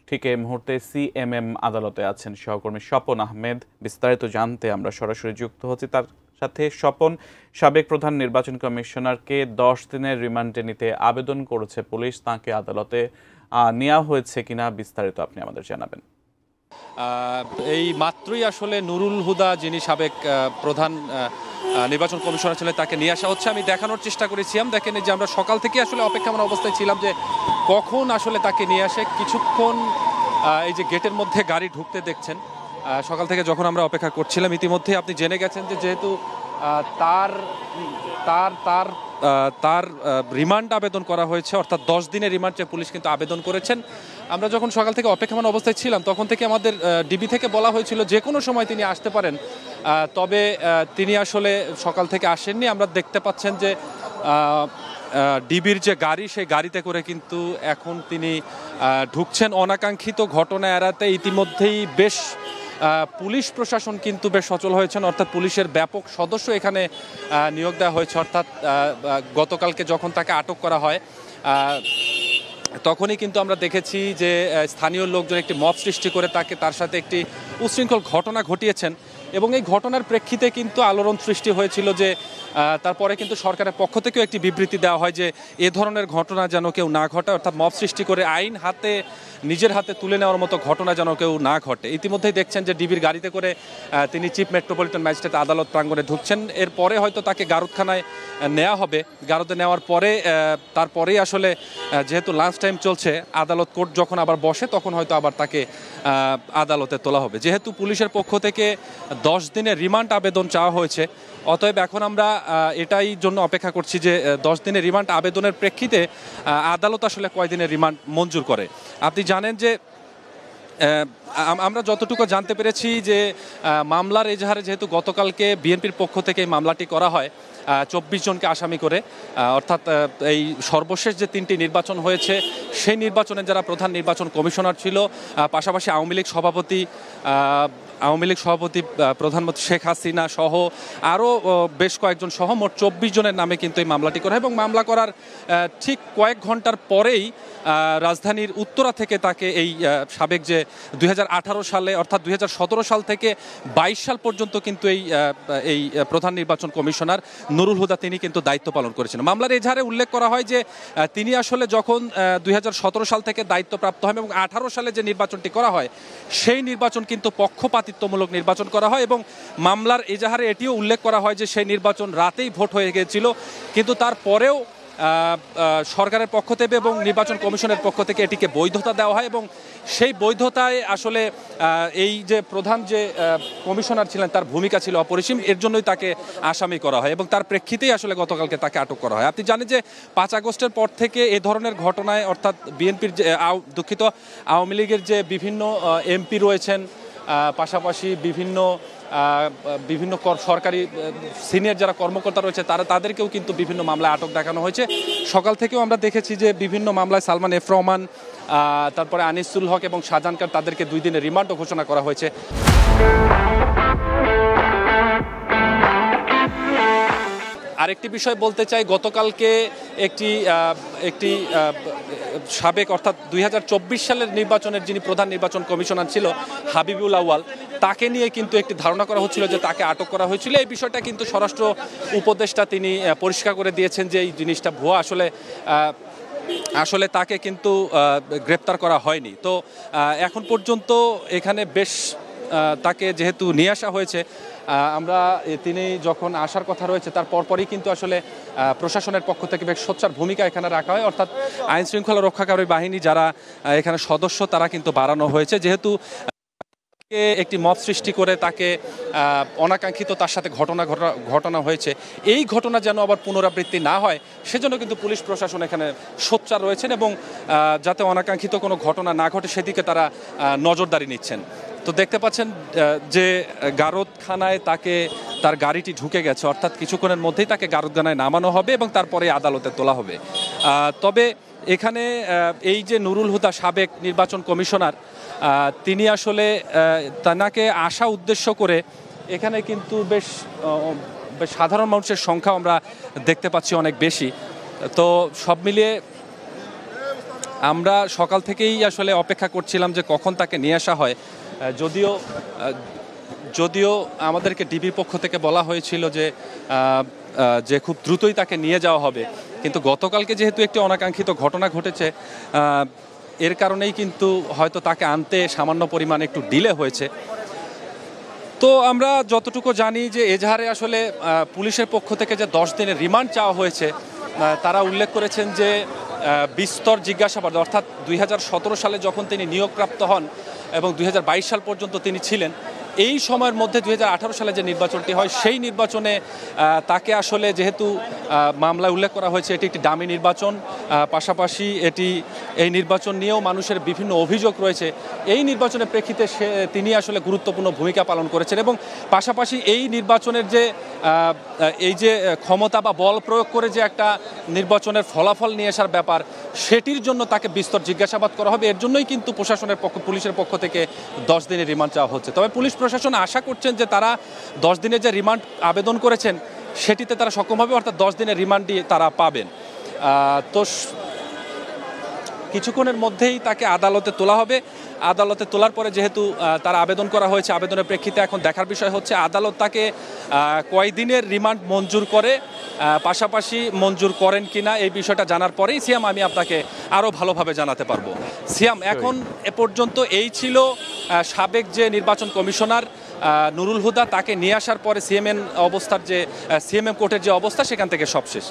ঠিক এই মুহূর্তে সিএমএম আদালতে আছেন সহকর্মী স্বপন আহমেদ। বিস্তারিত জানতে আমরা সরাসরি যুক্ত হচ্ছি তার সাথে। স্বপন, সাবেক প্রধান নির্বাচন কমিশনারকে 10 দিনের রিমান্ডে নিতে আবেদন করেছে পুলিশ, তাকে আদালতে নেওয়া হয়েছে কিনা বিস্তারিত আপনি আমাদের জানাবেন। এই মাত্রই আসলে নুরুল হুদা, যিনি সাবেক প্রধান নির্বাচন কমিশনার ছিলেন, তাকে নিয়ে আসা হচ্ছে। আমি দেখানোর চেষ্টা করেছিলাম, দেখেন যে আমরা সকাল থেকে আসলে অপেক্ষমান অবস্থায় ছিলাম যে কখন আসলে তাকে নিয়ে আসে। কিছুক্ষণ এই যে গেটের মধ্যে গাড়ি ঢুকতে দেখছেন, সকাল থেকে যখন আমরা অপেক্ষা করছিলাম ইতিমধ্যে আপনি জেনে গেছেন যে যেহেতু তার তার তার তার রিমান্ড আবেদন করা হয়েছে, অর্থাৎ 10 দিনের রিমান্ড চেয়ে পুলিশ কিন্তু আবেদন করেছেন। আমরা যখন সকাল থেকে অপেক্ষমান অবস্থায় ছিলাম তখন থেকে আমাদের ডিবি থেকে বলা হয়েছিল যে কোনো সময় তিনি আসতে পারেন, তবে তিনি আসলে সকাল থেকে আসেননি। আমরা দেখতে পাচ্ছেন যে ডিবির যে গাড়ি, সেই গাড়িতে করে কিন্তু এখন তিনি ঢুকছেন। অনাকাঙ্ক্ষিত ঘটনা এড়াতে ইতিমধ্যেই বেশ পুলিশ প্রশাসন কিন্তু বেশ সচল হয়েছেন, অর্থাৎ পুলিশের ব্যাপক সদস্য এখানে নিয়োগ দেওয়া হয়েছে। অর্থাৎ গতকালকে যখন তাকে আটক করা হয় তখনই কিন্তু আমরা দেখেছি যে স্থানীয় লোকজন একটি মব সৃষ্টি করে তার সাথে একটি উচ্ছৃঙ্খল ঘটনা ঘটিয়েছেন, এবং এই ঘটনার প্রেক্ষিতে কিন্তু আলোড়ন সৃষ্টি হয়েছিল যে তারপরে কিন্তু সরকারের পক্ষ থেকেও একটি বিবৃতি দেওয়া হয় যে এ ধরনের ঘটনা যেন কেউ না ঘটে, অর্থাৎ মব সৃষ্টি করে আইন নিজের হাতে তুলে নেওয়ার মতো ঘটনা যেন কেউ না ঘটে। ইতিমধ্যেই দেখছেন যে ডিবির গাড়িতে করে তিনি চিফ মেট্রোপলিটন ম্যাজিস্ট্রেট আদালত প্রাঙ্গণে ঢুকছেন। এরপরে হয়তো তাকে গারদখানায় নেওয়া হবে। গারদে নেওয়ার পরে তারপরেই আসলে যেহেতু লাঞ্চ টাইম চলছে, আদালত কোর্ট যখন আবার বসে তখন হয়তো আবার তাকে আদালতে তোলা হবে। যেহেতু পুলিশের পক্ষ থেকে 10 দিনের রিমান্ড আবেদন চাওয়া হয়েছে, অতএব এখন আমরা এটাই জন্য অপেক্ষা করছি যে 10 দিনের রিমান্ড আবেদনের প্রেক্ষিতে আদালত আসলে কয়দিনের রিমান্ড মঞ্জুর করে। আপনি জানেন যে আমরা যতটুকু জানতে পেরেছি যে মামলার এজাহারে যেহেতু গতকালকে বিএনপির পক্ষ থেকে এই মামলাটি করা হয় 24 জনকে আসামি করে, অর্থাৎ এই সর্বশেষ যে 3টি নির্বাচন হয়েছে সেই নির্বাচনে যারা প্রধান নির্বাচন কমিশনার ছিল, পাশাপাশি আওয়ামী লীগ সভাপতি প্রধানমন্ত্রী শেখ হাসিনা সহ আরও বেশ কয়েকজন সহ মোট 24 জনের নামে কিন্তু এই মামলাটি করা হয়। এবং মামলা করার ঠিক কয়েক ঘন্টার পরেই রাজধানীর উত্তরা থেকে তাকে এই সাবেক যে 2018 সালে অর্থাৎ 2017 সাল থেকে 22 সাল পর্যন্ত কিন্তু এই প্রধান নির্বাচন কমিশনার নুরুল হুদা তিনি কিন্তু দায়িত্ব পালন করেছেন। মামলার এজাহারে উল্লেখ করা হয় যে তিনি আসলে যখন 2017 সাল থেকে দায়িত্বপ্রাপ্ত হন এবং 18 সালে যে নির্বাচনটি করা হয় সেই নির্বাচন কিন্তু পক্ষপাতিত্বমূলক নির্বাচন করা হয়, এবং মামলার এজাহারে এটিও উল্লেখ করা হয় যে সেই নির্বাচন রাতেই ভোট হয়ে গিয়েছিল, কিন্তু তারপরেও সরকারের পক্ষ থেকে এবং নির্বাচন কমিশনের পক্ষ থেকে এটিকে বৈধতা দেওয়া হয়, এবং সেই বৈধতায় আসলে এই যে প্রধান যে কমিশনার ছিলেন তার ভূমিকা ছিল অপরিসীম, এর জন্যই তাকে আসামি করা হয় এবং তার প্রেক্ষিতেই আসলে গতকালকে তাকে আটক করা হয়। আপনি জানেন যে 5 আগস্টের পর থেকে এ ধরনের ঘটনায়, অর্থাৎ বিএনপির যে আওয়ামী লীগের যে বিভিন্ন এমপি রয়েছেন, পাশাপাশি বিভিন্ন সরকারি সিনিয়র যারা কর্মকর্তা রয়েছে তাদেরকেও কিন্তু বিভিন্ন মামলায় আটক দেখানো হয়েছে। সকাল থেকেও আমরা দেখেছি যে বিভিন্ন মামলায় সালমান এফ রহমান, তারপরে আনিসুল হক এবং শাহজাহান খান, তাদেরকে 2 দিনের রিমান্ডও ঘোষণা করা হয়েছে। আরেকটি বিষয় বলতে চাই, গতকালকে একটি সাবেক অর্থাৎ 2024 সালের নির্বাচনের যিনি প্রধান নির্বাচন কমিশনার ছিল হাবিবুল আউয়াল, তাকে নিয়ে কিন্তু একটি ধারণা করা হচ্ছিল যে তাকে আটক করা হয়েছিল। এই বিষয়টা কিন্তু স্বরাষ্ট্র উপদেষ্টা তিনি পরিষ্কার করে দিয়েছেন যে এই জিনিসটা ভুয়া, আসলে তাকে কিন্তু গ্রেপ্তার করা হয়নি। তো এখন পর্যন্ত এখানে বেশ তাকে যেহেতু নিয়ে আসা হয়েছে, তিনি যখন আসার কথা রয়েছে তার পরপরই কিন্তু আসলে প্রশাসনের পক্ষ থেকে বেশ সোচ্চার ভূমিকা এখানে রাখা হয়, অর্থাৎ আইন শৃঙ্খলা রক্ষাকারী বাহিনী যারা এখানে সদস্য তারা কিন্তু বাড়ানো হয়েছে। যেহেতু একটি মব সৃষ্টি করে তাকে অনাকাঙ্ক্ষিত তার সাথে ঘটনা হয়েছে, এই ঘটনা যেন আবার পুনরাবৃত্তি না হয় সেজন্য কিন্তু পুলিশ প্রশাসন এখানে সোচ্চার রয়েছেন, এবং যাতে অনাকাঙ্ক্ষিত কোনো ঘটনা না ঘটে সেদিকে তারা নজরদারি নিচ্ছেন। তো দেখতে পাচ্ছেন যে গারদখানায় তার গাড়িটি ঢুকে গেছে, অর্থাৎ কিছুক্ষণের মধ্যেই তাকে গারদখানায় নামানো হবে এবং তারপরে আদালতে তোলা হবে। তবে এখানে এই যে নুরুল হুদা সাবেক নির্বাচন কমিশনার, তিনি আসলে তাকে আসা উদ্দেশ্য করে এখানে কিন্তু বেশ সাধারণ মানুষের সংখ্যা আমরা দেখতে পাচ্ছি অনেক বেশি। তো সব মিলিয়ে আমরা সকাল থেকেই আসলে অপেক্ষা করছিলাম যে কখন তাকে নিয়ে আসা হয়। যদিও আমাদেরকে ডিবির পক্ষ থেকে বলা হয়েছিল যে খুব দ্রুতই তাকে নিয়ে যাওয়া হবে, কিন্তু গতকালকে যেহেতু একটি অনাকাঙ্ক্ষিত ঘটনা ঘটেছে, এর কারণেই কিন্তু হয়তো তাকে আনতে সামান্য পরিমাণে একটু ডিলে হয়েছে। তো আমরা যতটুকু জানি যে এজাহারে আসলে পুলিশের পক্ষ থেকে যে 10 দিনের রিমান্ড চাওয়া হয়েছে, তারা উল্লেখ করেছেন যে বিস্তর জিজ্ঞাসাবাদ, অর্থাৎ 2017 সালে যখন তিনি নিয়োগপ্রাপ্ত হন এবং 2022 সাল পর্যন্ত তিনি ছিলেন, এই সময়ের মধ্যে 2018 সালে যে নির্বাচনটি হয় সেই নির্বাচনে তাকে আসলে যেহেতু মামলায় উল্লেখ করা হয়েছে এটি একটি ডামি নির্বাচন, পাশাপাশি এই নির্বাচন নিয়েও মানুষের বিভিন্ন অভিযোগ রয়েছে, এই নির্বাচনের প্রেক্ষিতে তিনি আসলে গুরুত্বপূর্ণ ভূমিকা পালন করেছেন এবং পাশাপাশি এই নির্বাচনের এই যে ক্ষমতা বা বল প্রয়োগ করে যে একটা নির্বাচনের ফলাফল নিয়ে আসার ব্যাপার, সেটির জন্য তাকে বিস্তর জিজ্ঞাসাবাদ করা হবে। এর জন্যই কিন্তু পুলিশের পক্ষ থেকে 10 দিনের রিমান্ড চাওয়া হচ্ছে। তবে পুলিশ প্রশাসন আশা করছেন যে তারা 10 দিনের যে রিমান্ড আবেদন করেছেন সেটিতে তারা সক্ষম হবে, অর্থাৎ 10 দিনের রিমান্ডই তারা পাবেন। তো কিছুক্ষণের মধ্যেই তাকে আদালতে তোলা হবে। আদালতে তোলার পরে যেহেতু তার আবেদন করা হয়েছে, আবেদনের প্রেক্ষিতে এখন দেখার বিষয় হচ্ছে আদালত তাকে কয়দিনের রিমান্ড মঞ্জুর করে, পাশাপাশি মঞ্জুর করেন কিনা এই বিষয়টা জানার পরেই সিয়াম আমি আপনাকে আরও ভালোভাবে জানাতে পারবো। সিয়াম, এখন এ পর্যন্ত এই ছিল সাবেক যে নির্বাচন কমিশনার নুরুল হুদা, তাকে নিয়ে আসার পরে সিএমএম কোর্টের যে অবস্থা সেখান থেকে সব শেষ।